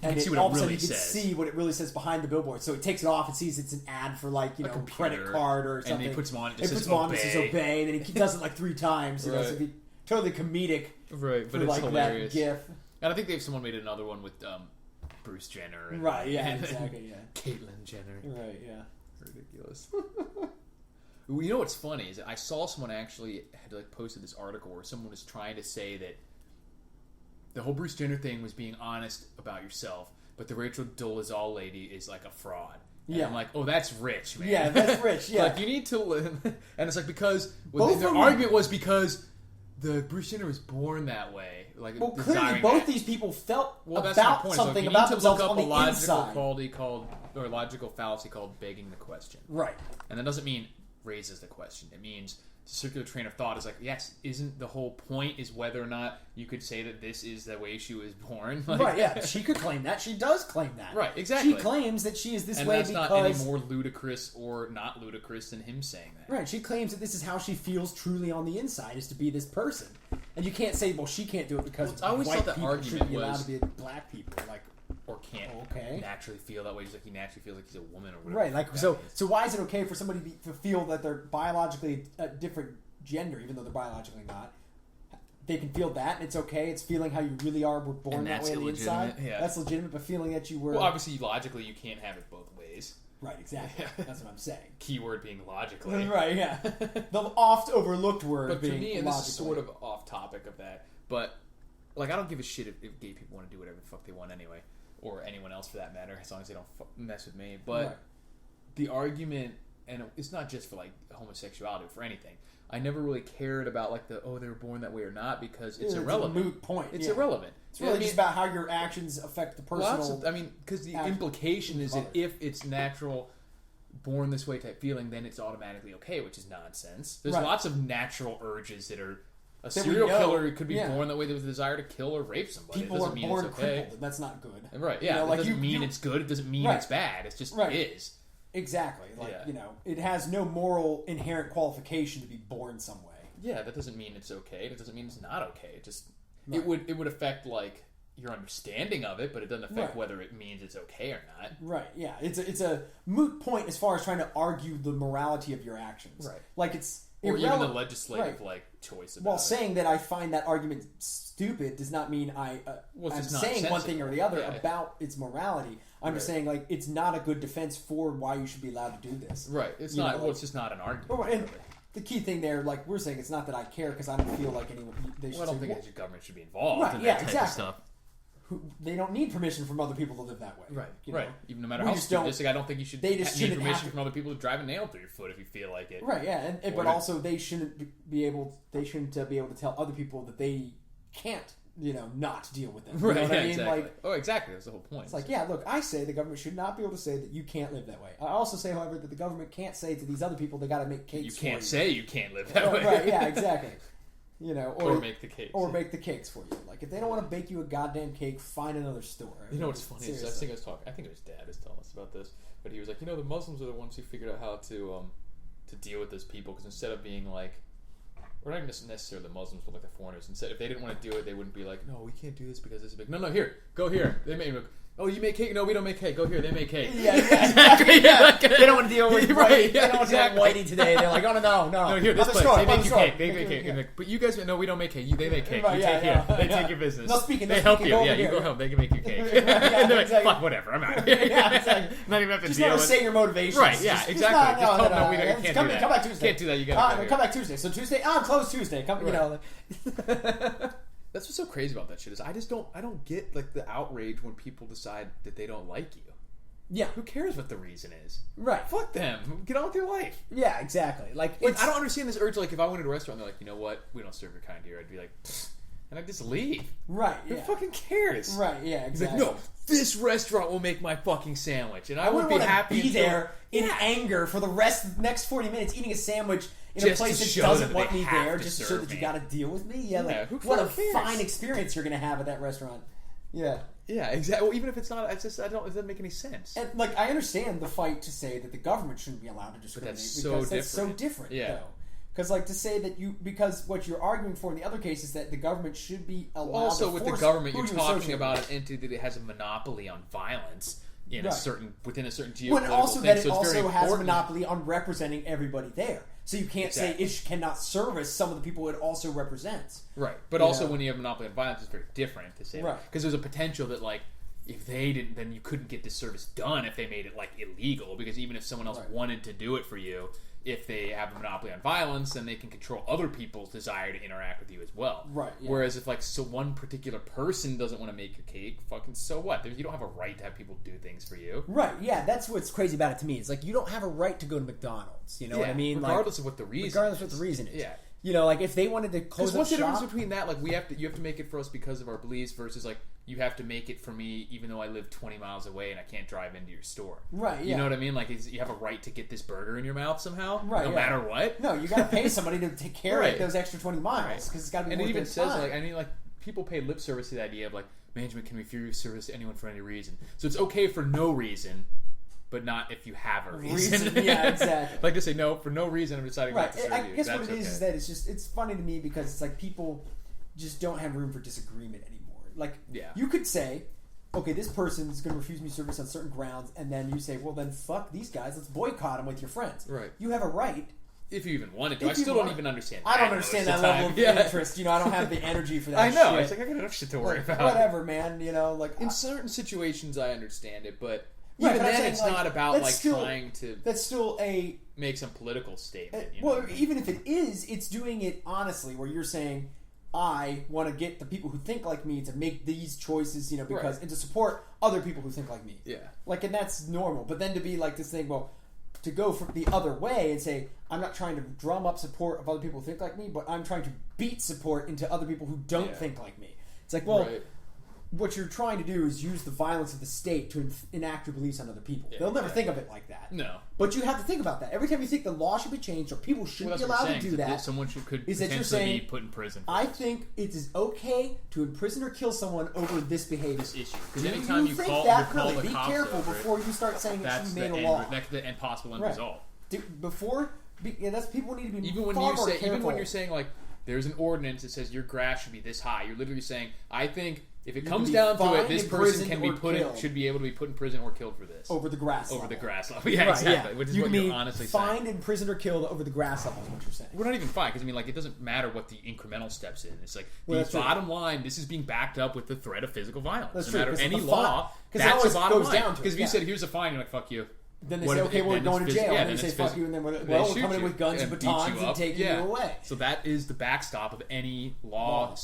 and all of a sudden you can see what it really says behind the billboard. So he takes it off and sees it's an ad for a credit card or something. And he puts them on. It says obey, and then he does it 3 times. So it'd be totally comedic. Right, but for it's hilarious. That GIF. And I think someone made another one with Bruce Jenner. And, exactly, Caitlyn Jenner. Right, yeah. Ridiculous. You know what's funny is that I saw someone actually had posted this article where someone was trying to say that the whole Bruce Jenner thing was being honest about yourself, but the Rachel Dolezal lady is a fraud. And I'm like, oh, that's rich, man. Yeah, that's rich, yeah. you need to live. And it's because their argument was because the Bruce Jenner was born that way. Clearly both these people felt that's my about point. something You about need to look themselves up on the a logical inside. quality logical fallacy called begging the question. Right. And that doesn't mean raises the question. It means circular train of thought is yes, isn't the whole point is whether or not you could say that this is the way she was born? Right, yeah. She could claim that. She does claim that. Right, exactly. She claims that she is this and way that's because... not any more ludicrous or not ludicrous than him saying that. Right, she claims that this is how she feels truly on the inside, is to be this person. And you can't say, well, she can't do it because I always white thought the people argument shouldn't be was... allowed to be black people. or can't naturally feel that way. Just like he naturally feels like he's a woman or whatever. Right. Like so why is it okay for somebody to feel that they're biologically a different gender, even though they're biologically not? They can feel that, and it's okay. It's feeling how you really are. We're born that way on the inside. Yeah. That's legitimate, but feeling that you were... Well, obviously, logically, you can't have it both ways. Right, exactly. Yeah. That's what I'm saying. Keyword being logically. Right, yeah. The oft overlooked word but being for me, and logically. this is sort of off topic of that, but like I don't give a shit if gay people want to do whatever the fuck they want anyway, or anyone else for that matter, as long as they don't mess with me. But the argument, and it's not just for like homosexuality, for anything. I never really cared about like they were born that way or not because it's irrelevant. It's a moot point. It's irrelevant. It's really just about how your actions affect the personal. Because the implication is that if it's natural, born this way type feeling, then it's automatically okay, which is nonsense. There's lots of natural urges that are. A serial killer could be born that way with a desire to kill or rape somebody. People are born crippled, and that's not good. Right? Yeah, it doesn't mean it's good. It doesn't mean it's bad. It's just is. Exactly. It has no moral inherent qualification to be born some way. Yeah, that doesn't mean it's okay. That doesn't mean it's not okay. It just it would affect like your understanding of it, but it doesn't affect whether it means it's okay or not. Right. Yeah. It's a moot point as far as trying to argue the morality of your actions. Right. Like it's or even the legislative choice about saying that I find that argument stupid does not mean I'm saying one thing or the other about its morality. I'm just saying, like, it's not a good defense for why you should be allowed to do this. Right. It's not. It's just not an argument. And the key thing there, like we're saying, it's not that I care because I don't feel like anyone. They should I don't think the government should be involved in that type of stuff. They don't need permission from other people to live that way. Right. Right. Even no matter how stupid. I don't think you should need permission from other people to drive a nail through your foot if you feel like it. Right. Yeah. But also they shouldn't be able. They shouldn't be able to tell other people that they can't. Not deal with them. Right, you know what I mean? Exactly. Like, exactly. That's the whole point. It's like, look, I say the government should not be able to say that you can't live that way. I also say, however, that the government can't say to these other people they got to make cakes. You can't say you can't live that way. Right? Yeah, exactly. Or make the cakes. Or make the cakes for you. Like if they don't want to bake you a goddamn cake, find another store. You know what's funny? I think it was Dad was telling us about this, but he was like, the Muslims are the ones who figured out how to deal with those people because instead of being like. Or not even necessarily the Muslims, but like the foreigners. Instead, if they didn't want to do it, they wouldn't be like, "No, we can't do this because this is big." No, here, go here. They make. Oh, you make cake? No, we don't make cake. Go here. They make cake. Yeah, exactly. They don't want to deal with right. They don't want to deal with whitey today. They're like, "Oh no. Here, this place. They make you cake. They make cake. But you guys, no, we don't make cake. They make cake. You take here. They take your business. They help you. Yeah, you go home. They can make you cake. Fuck, whatever. I'm out. Not even have to just deal with. Just say your motivations. Right. Yeah. Exactly. Just tell them we can't do that. Come back Tuesday. Can't do that. You gotta come back Tuesday. So Tuesday, I'm closed Tuesday. Come, That's what's so crazy about that shit is I don't get like the outrage when people decide that they don't like you. Yeah. Who cares what the reason is? Right. Fuck them. Get on with your life. Yeah, exactly. Like I don't understand this urge. Like if I went to a restaurant, they're like, you know what? We don't serve your kind here. I'd be like, and I'd just leave. Right. Who fucking cares? Right. Yeah. Exactly. He's like, no, this restaurant will make my fucking sandwich, and I would be happy to be there in anger for the next 40 minutes eating a sandwich. In a place that doesn't want me there, just to show that you got to deal with me. Yeah, like what a fine experience you're going to have at that restaurant. Yeah, yeah, exactly. Well, even if it's not, it doesn't make any sense. And like, I understand the fight to say that the government shouldn't be allowed to discriminate, but that's so different. Yeah, though. Because like to say that because what you're arguing for in the other case is that the government should be allowed. Also, with the government, you're talking about an entity that has a monopoly on violence. Within a certain geopolitical and also thing, that it also has a monopoly on representing everybody there. So you can't say it cannot service some of the people it also represents. Right. But also when you have a monopoly on violence, it's very different to say that. Because there's a potential that like if they didn't, then you couldn't get this service done if they made it like illegal. Because even if someone else wanted to do it for you, if they have a monopoly on violence, then they can control other people's desire to interact with you as well. Right. Yeah. Whereas if like one particular person doesn't want to make your cake, fucking so what? You don't have a right to have people do things for you. Right. Yeah. That's what's crazy about it to me. It's like you don't have a right to go to McDonald's. You know what I mean? Regardless of what the reason. Regardless of what the reason is. Yeah. Like if they wanted to close up shop... What's the difference between that? Like you have to make it for us because of our beliefs versus like you have to make it for me even though I live 20 miles away and I can't drive into your store. Right, yeah. You know what I mean? Like you have a right to get this burger in your mouth somehow, no matter what. No, you got to pay somebody to take care of those extra 20 miles because it's got to be worth their time. And it even says like people pay lip service to the idea of like management can refuse service to anyone for any reason. So it's okay for no reason. But not if you have a reason. Yeah, exactly. Like to say no for no reason. I'm deciding not to serve you. I guess what it is that it's funny to me because it's like people just don't have room for disagreement anymore. Like you could say okay, this person's going to refuse me service on certain grounds, and then you say, well, then fuck these guys. Let's boycott them with your friends. Right. You have a right. If you even wanted to. I still don't even understand that. I don't understand that level of interest. I don't have the energy for that I know. shit. It's like, I got enough shit to worry about. Whatever, man. In certain situations, I understand it, but right, even but then, it's not about, trying to... That's still make some political statement. Even if it is, it's doing it honestly, where you're saying, I want to get the people who think like me to make these choices, because and to support other people who think like me. Yeah. And that's normal. But then to be like this thing, to go from the other way and say, I'm not trying to drum up support of other people who think like me, but I'm trying to beat support into other people who don't think like me. It's like, what you're trying to do is use the violence of the state to enact your beliefs on other people. They'll never think of it like that. No. But you have to think about that. Every time you think the law should be changed or people shouldn't be allowed to do that, someone could is that you're potentially saying, be put in prison. I think it is okay to imprison or kill someone over this behavior. This issue. Because anytime you think call that the be cops careful over before you start saying it should be made a law. That's the possible end result. That's people need to be even when you're saying like there's an ordinance that says your grass should be this high, you're literally saying I think if it comes down to it, this person should be able to be put in prison or killed for this over the grass level. Yeah, right, exactly. Which is you what can you're be honestly fined, saying. imprisoned, or killed over the grass level. Is what you're saying. We're not even fined because it doesn't matter what the incremental steps in. It's like the bottom line. This is being backed up with the threat of physical violence. That's no true, matter any law, that's the bottom line. Because if you said here's a fine, you're like fuck you. Then they say, okay, we're going to jail. And then they say, fuck you, and then we're coming in with guns and batons and taking you away. So that is the backstop of any law,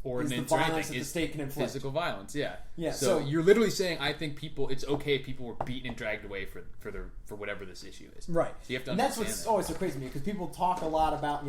ordinance, or anything. That the state can inflict. Physical violence, yeah. So you're literally saying, I think it's okay if people were beaten and dragged away for whatever this issue is. Right. So you have to and that's what's always so crazy to me, because people talk a lot about,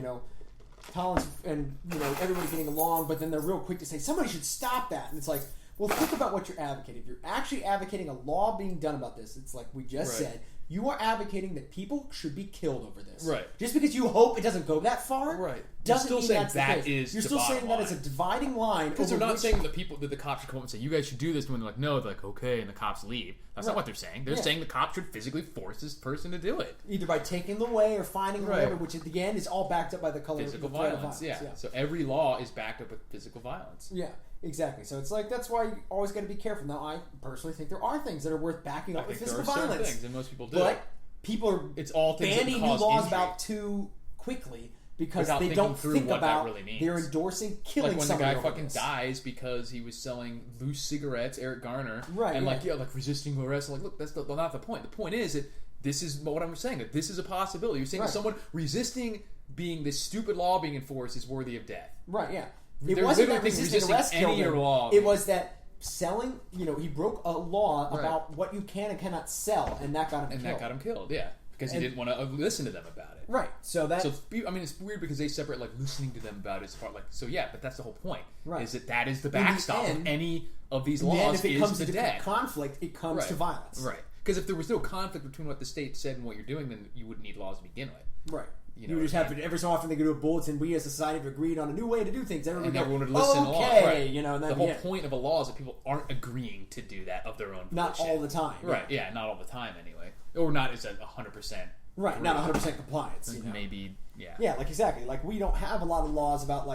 tolerance and, everybody getting along, but then they're real quick to say, somebody should stop that. And it's like, well, think about what you're advocating. If you're actually advocating a law being done about this, it's like we just said, you are advocating that people should be killed over this. Right. Just because you hope it doesn't go that far, doesn't mean that's the case. You're still saying that it's a dividing line. Because they're not saying that the cops should come up and say, you guys should do this, when they're like, no, they're like, okay, and the cops leave. That's not what they're saying. They're saying the cops should physically force this person to do it. Either by taking them away or finding or whatever, which at the end is all backed up by the color physical of the violence. Yeah. So every law is backed up with physical violence. Yeah. Exactly. So it's like, that's why you always got to be careful. Now, I personally think there are things that are worth backing up with physical violence. Things, and most people do. But people are banning new laws about too quickly because they don't think about really they're endorsing killing when somebody. The guy fucking dies because he was selling loose cigarettes, Eric Garner, and resisting arrest. Like, look, that's not the point. The point is that this is what I'm saying. That this is a possibility. You're saying that someone resisting being this stupid law being enforced is worthy of death. Right. Yeah. It wasn't that resisting arrest killed him. Law. It was that selling, he broke a law about what you can and cannot sell, and that got him killed. And that got him killed, yeah. Because he didn't want to listen to them about it. Right. So it's weird because they separate, listening to them about it as part, but that's the whole point. Right. Is that is the backstop of any of these laws. If it comes to conflict, it comes to violence. Right. Because if there was no conflict between what the state said and what you're doing, then you wouldn't need laws to begin with. Right. You just have to, every so often they go to a bulletin, we as a society have agreed on a new way to do things. Everyone would listen to laws. Right. And then, the whole point of a law is that people aren't agreeing to do that of their own volition. Not all the time. Right, yeah, not all the time anyway. Or not as 100%. Right, not 100% compliance. Maybe, yeah. Yeah, exactly. We don't have a lot of laws about,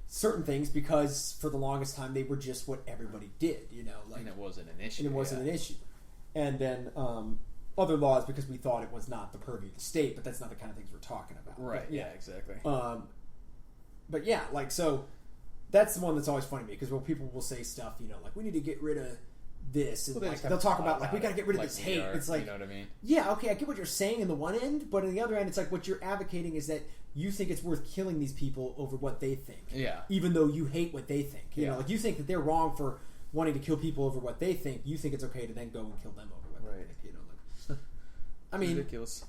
certain things because for the longest time they were just what everybody did, and it wasn't an issue. And it wasn't an issue. And then, other laws because we thought it was not the purview of the state, but that's not the kind of things we're talking about. Right, yeah, exactly. But yeah, so that's the one that's always funny to me because people will say stuff, we need to get rid of this, and they'll talk about we got to get rid of this hate. It's you know what I mean? Yeah, okay, I get what you're saying in the one end, but in the other end, it's what you're advocating is that you think it's worth killing these people over what they think. Yeah. Even though you hate what they think. You know, you think that they're wrong for wanting to kill people over what they think. You think it's okay to then go and kill them over what they think. I mean, ridiculous.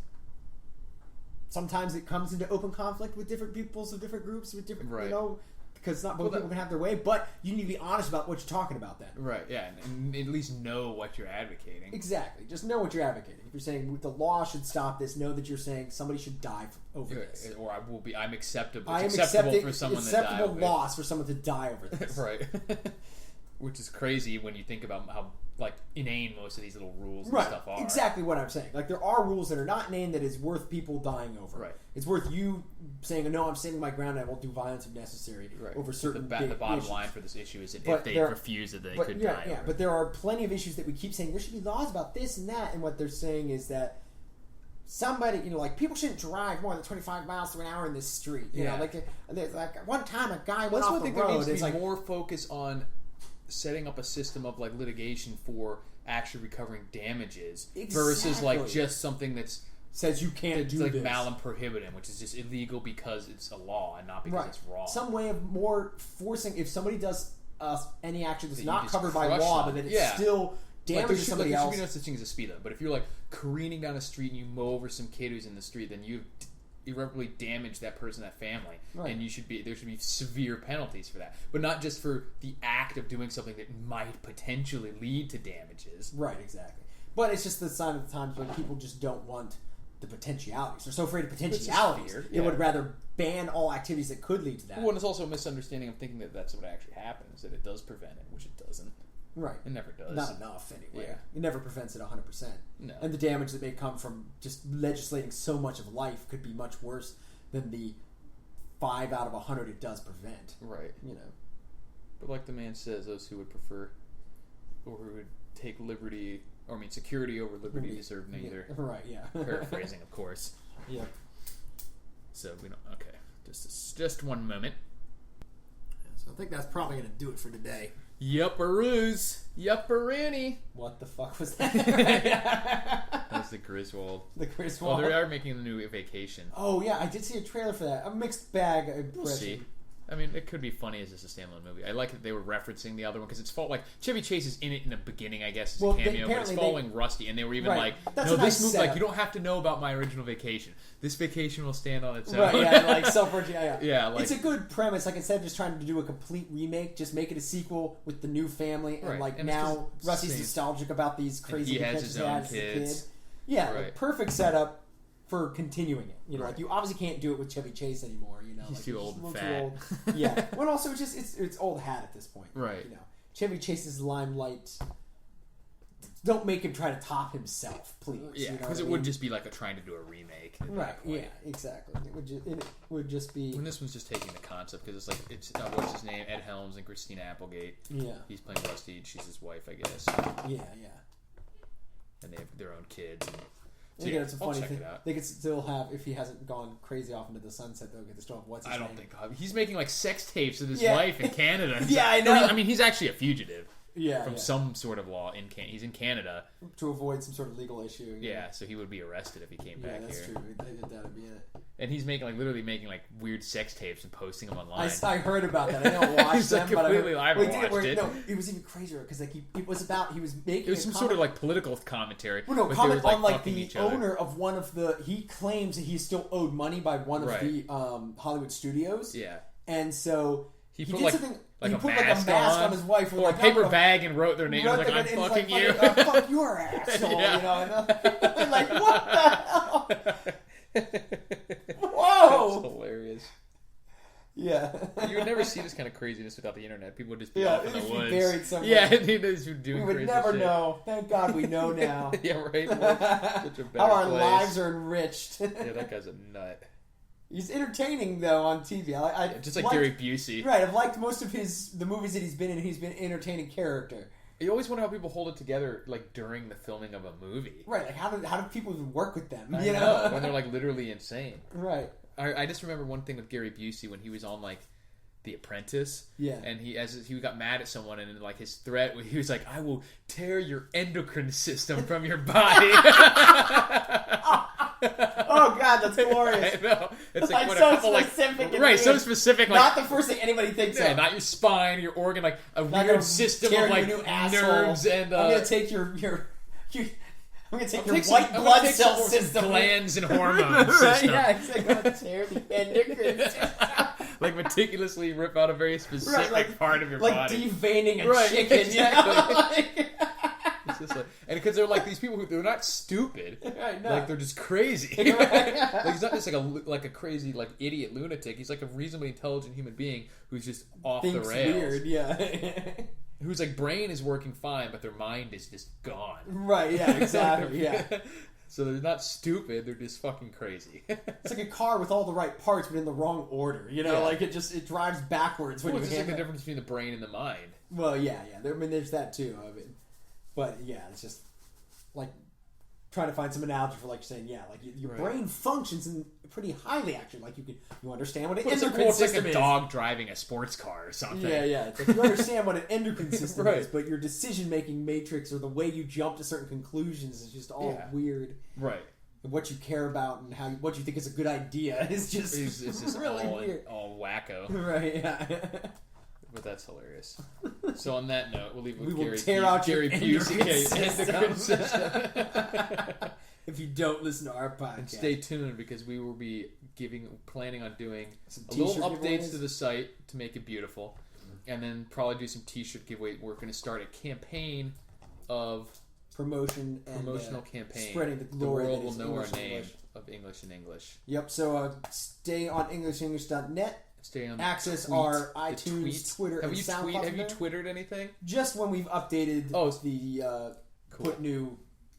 Sometimes it comes into open conflict with different peoples of different groups with different, because not both people can have their way. But you need to be honest about what you're talking about. Then, right? Yeah, and at least know what you're advocating. Exactly. Just know what you're advocating. If you're saying the law should stop this, know that you're saying somebody should die over this, or I'm acceptable. It's acceptable for someone to die. Acceptable loss for someone to die over this. Right. Which is crazy when you think about how like inane most of these little rules and stuff are. Exactly what I'm saying. Like there are rules that are not inane that is worth people dying over. Right. It's worth you saying, no, I'm standing my ground and I won't do violence if necessary over certain the bottom issues. line for this issue is that if they refuse it, they could die. Yeah, but there are plenty of issues that we keep saying there should be laws about this and that, and what they're saying is that somebody, like people shouldn't drive more than 25 miles an hour in this street. You know, like one time a guy went off the road. There needs to be more focus on setting up a system of like litigation for actually recovering damages versus like just something that's says you can't do like this. malum prohibitum, which is just illegal because it's a law and not because it's wrong. Some way of more forcing if somebody does any action that's not covered by law, but that it still damages somebody else. There should be no such thing as a speed limit. But if you're like careening down a street and you mow over some kid who's in the street, then you've irreparably damage that person, that family, and there should be severe penalties for that, but not just for the act of doing something that might potentially lead to damages. Right, exactly. But it's just the sign of the times when people just don't want the potentialities. They're so afraid of potentialities. They would rather ban all activities that could lead to that. Well, and it's also a misunderstanding of thinking that that's what actually happens, that it does prevent it, which it doesn't. Right. It never does. Not enough, anyway. Yeah. It never prevents it 100%. No. And the damage that may come from just legislating so much of life could be much worse than the 5 out of 100 it does prevent. Right. But like the man says, those who would prefer or who would take liberty, or security over liberty deserve neither. Right, yeah. Paraphrasing, of course. Yeah. So we don't... Okay. Just one moment. So I think that's probably going to do it for today. Yupperoos. Yupperoony. What the fuck was that? That's the Griswold. The Griswold. Oh, they are making the new Vacation. Oh, yeah. I did see a trailer for that. A mixed bag impression. We'll see. It could be funny as just a standalone movie. I like that they were referencing the other one because it's like Chevy Chase is in it in the beginning, I guess, as a cameo, but it's following Rusty, and they were even this movie, you don't have to know about my original Vacation. This Vacation will stand on its own. Right, yeah, self-regulating. Yeah, it's a good premise. Like instead of just trying to do a complete remake, just make it a sequel with the new family, and and now Rusty's nostalgic about these crazy adventures he has as a kid. Yeah, perfect setup for continuing it. Like you obviously can't do it with Chevy Chase anymore. He's too old and fat. Too old. Yeah. Well, also it's old hat at this point. Right. Chevy Chase's limelight. Don't make him try to top himself, please. Yeah, because it would just be like trying to do a remake. Right. Yeah. Exactly. It would just be. And this one's just taking the concept because it's what's his name, Ed Helms and Christina Applegate. Yeah. He's playing Rusty. She's his wife, I guess. Yeah. And they have their own kids. So it's a funny thing. They could still have, if he hasn't gone crazy off into the sunset, they'll get to still have what's his name. I don't think he's making like sex tapes with his wife in Canada. Yeah, I know. He's actually a fugitive. Yeah, from some sort of law in He's in Canada to avoid some sort of legal issue. Yeah, so he would be arrested if he came back here. Yeah, that's true. That would be it. And he's literally making like weird sex tapes and posting them online. I heard about that. I don't watch them, but I watched it. No, it was even crazier because like it was making. It was some sort of like political commentary. Well, no, comment on like the owner of one of the. He claims that he's still owed money by one of the Hollywood studios. Yeah, and so he did something. He put like a mask on his wife or a paper bag and wrote their name. Like, I'm fucking you. Fuck your asshole. And like, what the hell? Whoa! That's hilarious. Yeah. You would never see this kind of craziness without the internet. People would just be off in the woods. Buried somewhere. Yeah, doing crazy we would never know. Thank God we know now. Yeah, right. Such a better how our place. lives are enriched. Yeah, that guy's a nut. He's entertaining though on TV. Just like Gary Busey. Right, I've liked most of the movies that he's been in. He's been an entertaining character. You always wonder how people hold it together, like during the filming of a movie. Right, like how do people even work with them? I know when they're like literally insane. Right. I just remember one thing with Gary Busey when he was on like The Apprentice. Yeah. And he got mad at someone, and like his threat, he was like, "I will tear your endocrine system from your body." Oh God, that's glorious! I know. It's like what, so specific, right? So specific, like not the first thing anybody thinks of. Not your spine, your organ, like a weird system of like nerves and. I'm gonna take your I'm gonna take your white blood cell system, glands and hormones. System. Yeah, exactly. I'm gonna tear the endocrine system. Like meticulously rip out a very specific part of your body, like deveining a chicken. Exactly. It's just like, and because they're like these people who they're not stupid, like they're just crazy. Like he's not just like a crazy like idiot lunatic. He's like a reasonably intelligent human being who's just off the rails. Weird, yeah. whose like brain is working fine, but their mind is just gone. Right? Yeah, exactly. Yeah. So they're not stupid; they're just fucking crazy. It's like a car with all the right parts, but in the wrong order. You know, like it drives backwards when it's just like the difference between the brain and the mind. Well, yeah. There's that too. I mean, but yeah, it's just like trying to find some analogy for like saying, like your brain functions pretty highly actually. Like you understand what an endocrine system is. It's like a dog driving a sports car or something. Yeah. It's like you understand what an endocrine system is, but your decision making matrix or the way you jump to certain conclusions is just all weird. Right. And what you care about and what you think is a good idea is just it's just really weird. All wacko. Right. Yeah. But that's hilarious. So on that note, we'll leave it with Gary. Tear out Gary endocrine system. If you don't listen to our podcast, and stay tuned because we will be planning on doing a little updates to the site to make it beautiful, and then probably do some T-shirt giveaway. We're going to start a campaign of promotional campaign, spreading the glory. The world will know English our name English. Of English and English. Yep. So stay on EnglishEnglish.net. Stay on access our iTunes, Twitter, and SoundCloud. Have you Twittered anything? Just when we've updated the cool. put new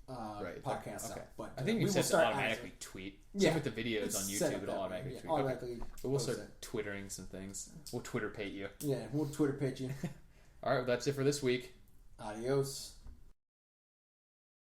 podcasts up. But I think we will start automatically tweet. Same with the videos on YouTube, it'll automatically tweet. Automatically. But we'll start twittering some things. We'll Twitter page you. Yeah, we'll Twitter page you. All right, well, that's it for this week. Adios.